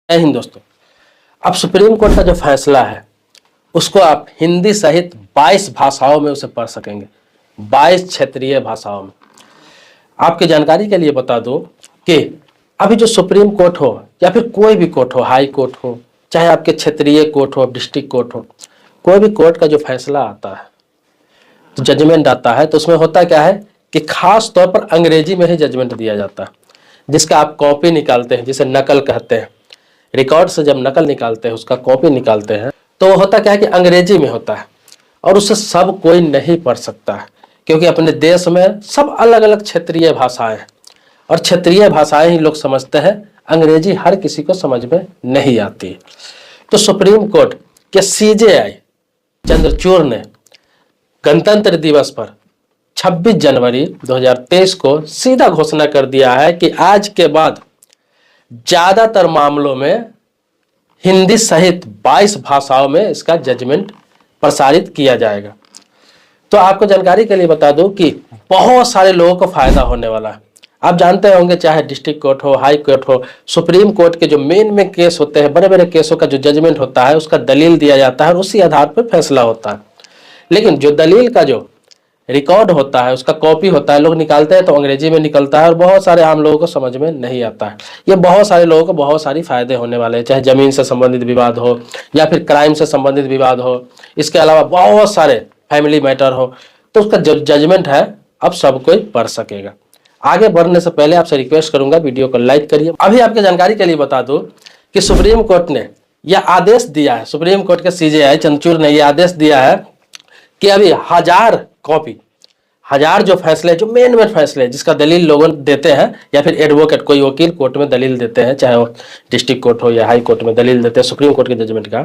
जय हिंद दोस्तों। अब सुप्रीम कोर्ट का जो फैसला है उसको आप हिंदी सहित 22 भाषाओं में उसे पढ़ सकेंगे, 22 क्षेत्रीय भाषाओं में। आपकी जानकारी के लिए बता दूं कि अभी जो सुप्रीम कोर्ट हो या फिर कोई भी कोर्ट हो, हाई कोर्ट हो, चाहे आपके क्षेत्रीय कोर्ट हो, डिस्ट्रिक्ट कोर्ट हो, कोई भी कोर्ट का जो फैसला आता है, तो जजमेंट आता है, तो उसमें होता क्या है कि खास तौर पर अंग्रेजी में ही जजमेंट दिया जाता है, जिसका आप कॉपी निकालते हैं, जिसे नकल कहते हैं। रिकॉर्ड से जब नकल निकालते हैं, उसका कॉपी निकालते हैं, तो वो होता क्या है कि अंग्रेजी में होता है और उसे सब कोई नहीं पढ़ सकता है, क्योंकि अपने देश में सब अलग अलग क्षेत्रीय भाषाएं हैं और क्षेत्रीय भाषाएं ही लोग समझते हैं, अंग्रेजी हर किसी को समझ में नहीं आती। तो सुप्रीम कोर्ट के CJI चंद्रचूड़ ने गणतंत्र दिवस पर 26 जनवरी 2023 को सीधा घोषणा कर दिया है कि आज के बाद ज्यादातर मामलों में हिंदी सहित 22 भाषाओं में इसका जजमेंट प्रसारित किया जाएगा। तो आपको जानकारी के लिए बता दूं कि बहुत सारे लोगों को फायदा होने वाला है। आप जानते होंगे, चाहे डिस्ट्रिक्ट कोर्ट हो, हाई कोर्ट हो, सुप्रीम कोर्ट के जो मेन केस होते हैं, बड़े बड़े केसों का जो जजमेंट होता है, उसका दलील दिया जाता है और उसी आधार पर फैसला होता है। लेकिन जो दलील का जो रिकॉर्ड होता है, उसका कॉपी होता है, लोग निकालते हैं तो अंग्रेजी में निकलता है और बहुत सारे आम लोगों को समझ में नहीं आता है। ये बहुत सारे लोगों को बहुत सारी फायदे होने वाले हैं, चाहे जमीन से संबंधित विवाद हो या फिर क्राइम से संबंधित विवाद हो, इसके अलावा बहुत सारे फैमिली मैटर हो, तो उसका जो जजमेंट है अब सब कोई पढ़ सकेगा। आगे बढ़ने से पहले आपसे रिक्वेस्ट करूंगा, वीडियो को लाइक करिए। अभी आपके जानकारी के लिए बता दूं कि सुप्रीम कोर्ट ने यह आदेश दिया है, सुप्रीम कोर्ट के CJI चंद्रचूड़ ने यह आदेश दिया है कि अभी 1000 जो फैसले, जो मेन फैसले जिसका दलील लोग देते हैं या फिर एडवोकेट, कोई वकील कोर्ट में दलील देते हैं, चाहे वो डिस्ट्रिक्ट कोर्ट हो या हाई कोर्ट में दलील देते हैं सुप्रीम कोर्ट के जजमेंट का,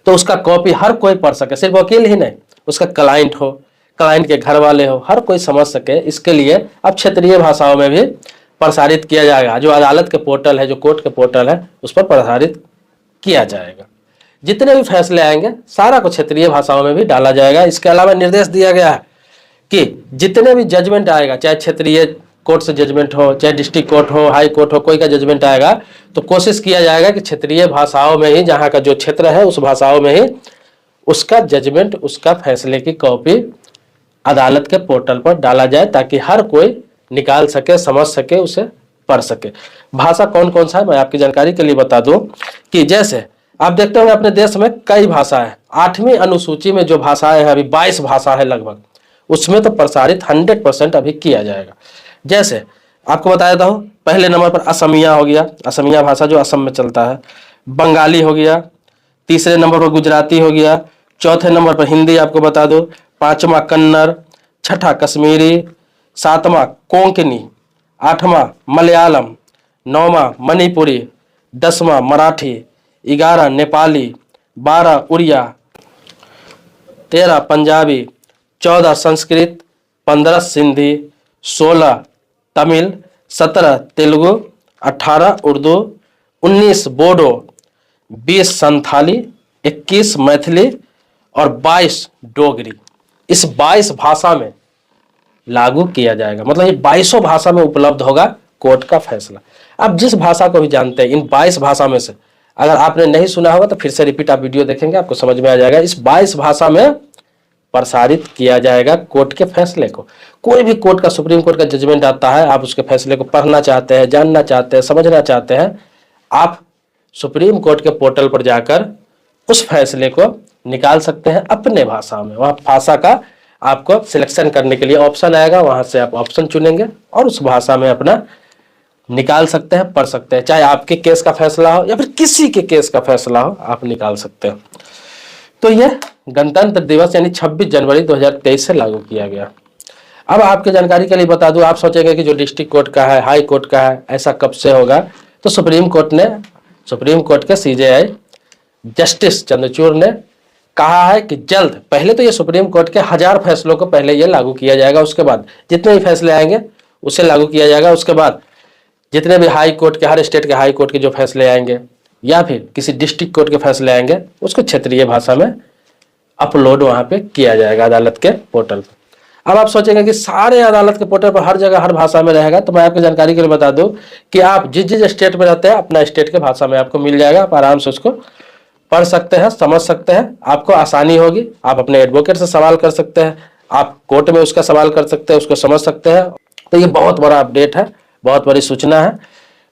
तो उसका कॉपी हर कोई पढ़ सके, सिर्फ वकील ही नहीं, उसका क्लाइंट हो, क्लाइंट के घर वाले हो, हर कोई समझ सके। इसके लिए अब क्षेत्रीय भाषाओं में भी प्रसारित किया जाएगा। जो अदालत के पोर्टल है, जो कोर्ट के पोर्टल है, उस पर प्रसारित किया जाएगा। जितने भी फैसले आएंगे सारा को क्षेत्रीय भाषाओं में भी डाला जाएगा। इसके अलावा निर्देश दिया गया है कि जितने भी जजमेंट आएगा, चाहे क्षेत्रीय कोर्ट से जजमेंट हो, चाहे डिस्ट्रिक्ट कोर्ट हो, हाई कोर्ट हो, कोई का जजमेंट आएगा तो कोशिश किया जाएगा कि क्षेत्रीय भाषाओं में ही, जहाँ का जो क्षेत्र है उस भाषाओं में ही उसका जजमेंट, उसका फैसले की कॉपी अदालत के पोर्टल पर डाला जाए, ताकि हर कोई निकाल सके, समझ सके, उसे पढ़ सके। भाषा कौन कौन सा है मैं आपकी जानकारी के लिए बता दूं कि जैसे आप देखते होंगे अपने देश में कई भाषा है, 8वीं अनुसूची में जो भाषाएं हैं, अभी 22 भाषा है लगभग, उसमें तो प्रसारित 100% अभी किया जाएगा। जैसे आपको बता देता हूँ, पहले नंबर पर असमिया हो गया, असमिया भाषा जो असम में चलता है। बंगाली हो गया, तीसरे नंबर पर गुजराती हो गया, चौथे नंबर पर हिंदी आपको बता दो, 5वां कन्नड़, 6ठा कश्मीरी, 7वां कोंकणी, 8वां मलयालम, 9वां मणिपुरी, 10वां मराठी, 11 नेपाली, 12 उड़िया, 13 पंजाबी, 14 संस्कृत, 15 सिंधी, 16 तमिल, 17 तेलुगु, 18 उर्दू, 19 बोडो, 20 संथाली, 21 मैथिली और 22 डोगरी। इस 22 भाषा में लागू किया जाएगा, मतलब ये 22 भाषा में उपलब्ध होगा कोर्ट का फैसला। आप जिस भाषा को भी जानते हैं, इन 22 भाषा में से अगर आपने नहीं सुना होगा तो फिर से रिपीट आप वीडियो देखेंगे, आपको समझ में आ जाएगा। इस 22 भाषा में प्रसारित किया जाएगा कोर्ट के फैसले को। कोई भी कोर्ट का, सुप्रीम कोर्ट का जजमेंट आता है, आप उसके फैसले को पढ़ना चाहते हैं, जानना चाहते हैं, समझना चाहते हैं, आप सुप्रीम कोर्ट के पोर्टल पर जाकर उस फैसले को निकाल सकते हैं अपने भाषा में। वहाँ भाषा का आपको सिलेक्शन करने के लिए ऑप्शन आएगा, वहां से आप ऑप्शन चुनेंगे और उस भाषा में अपना निकाल सकते हैं, पढ़ सकते हैं। चाहे आपके केस का फैसला हो या फिर किसी के केस का फैसला हो, आप निकाल सकते हैं। तो यह गणतंत्र दिवस यानी 26 जनवरी 2023 से लागू किया गया। अब आपके जानकारी के लिए बता दूं, आप सोचेंगे कि जो डिस्ट्रिक्ट कोर्ट का है, हाई कोर्ट का है, ऐसा कब से होगा? तो सुप्रीम कोर्ट के CJI जस्टिस चंद्रचूड़ ने कहा है कि जल्द, पहले तो ये सुप्रीम कोर्ट के 1000 फैसलों को पहले ये लागू किया जाएगा, उसके बाद जितने भी फैसले आएंगे उसे लागू किया जाएगा। उसके बाद जितने भी हाई कोर्ट के, हर स्टेट के हाई कोर्ट के जो फैसले आएंगे या फिर किसी डिस्ट्रिक्ट कोर्ट के फैसले आएंगे, उसको क्षेत्रीय भाषा में अपलोड वहां पे किया जाएगा अदालत के पोर्टल पर। अब आप सोचेंगे कि सारे अदालत के पोर्टल पर हर जगह हर भाषा में रहेगा, तो मैं आपकी जानकारी के लिए बता दूं कि आप जिस जिस स्टेट में रहते हैं अपना स्टेट के भाषा में आपको मिल जाएगा। आप आराम से उसको पढ़ सकते हैं, समझ सकते हैं, आपको आसानी होगी। आप अपने एडवोकेट से सवाल कर सकते हैं, आप कोर्ट में उसका सवाल कर सकते हैं, उसको समझ सकते हैं। तो ये बहुत बड़ा अपडेट है, बहुत बड़ी सूचना है।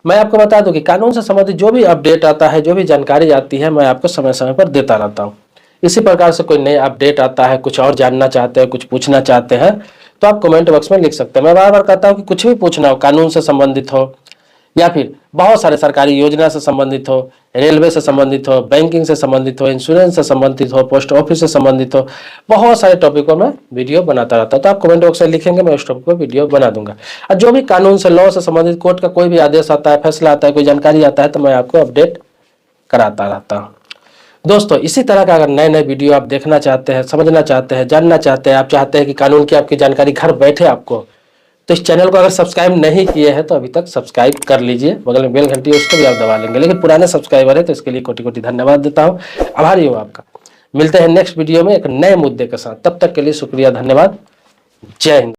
मैं आपको बता दूं कि कानून से संबंधित जो भी अपडेट आता है, जो भी जानकारी आती है, मैं आपको समय समय पर देता रहता हूँ। इसी प्रकार से कोई नया अपडेट आता है, कुछ और जानना चाहते हैं, कुछ पूछना चाहते हैं, तो आप कमेंट बॉक्स में लिख सकते हैं। मैं बार बार कहता हूँ कि कुछ भी पूछना हो, कानून से संबंधित हो या फिर बहुत सारे सरकारी योजना से संबंधित हो, रेलवे से संबंधित हो, बैंकिंग से संबंधित हो, इंश्योरेंस से संबंधित हो, पोस्ट ऑफिस से संबंधित हो, बहुत सारे टॉपिकों में वीडियो बनाता रहता हूँ। तो आप कमेंट बॉक्स में लिखेंगे, मैं उस टॉपिक पर वीडियो बना दूंगा। और जो भी कानून से, लॉ से संबंधित, कोर्ट का कोई भी आदेश आता है, फैसला आता है, कोई जानकारी आता है, तो मैं आपको अपडेट कराता रहता हूँ। दोस्तों, इसी तरह का अगर नए नए वीडियो आप देखना चाहते हैं, समझना चाहते हैं, जानना चाहते हैं, आप चाहते हैं कि कानून की आपकी जानकारी घर बैठे आपको, तो इस चैनल को अगर सब्सक्राइब नहीं किए हैं तो अभी तक सब्सक्राइब कर लीजिए। बगल में बेल घंटी है, उसको भी आप दबा लेंगे। लेकिन पुराने सब्सक्राइबर है तो इसके लिए कोटि कोटि धन्यवाद देता हूँ, आभारी हूँ आपका। मिलते हैं नेक्स्ट वीडियो में एक नए मुद्दे के साथ। तब तक के लिए शुक्रिया, धन्यवाद, जय हिंद।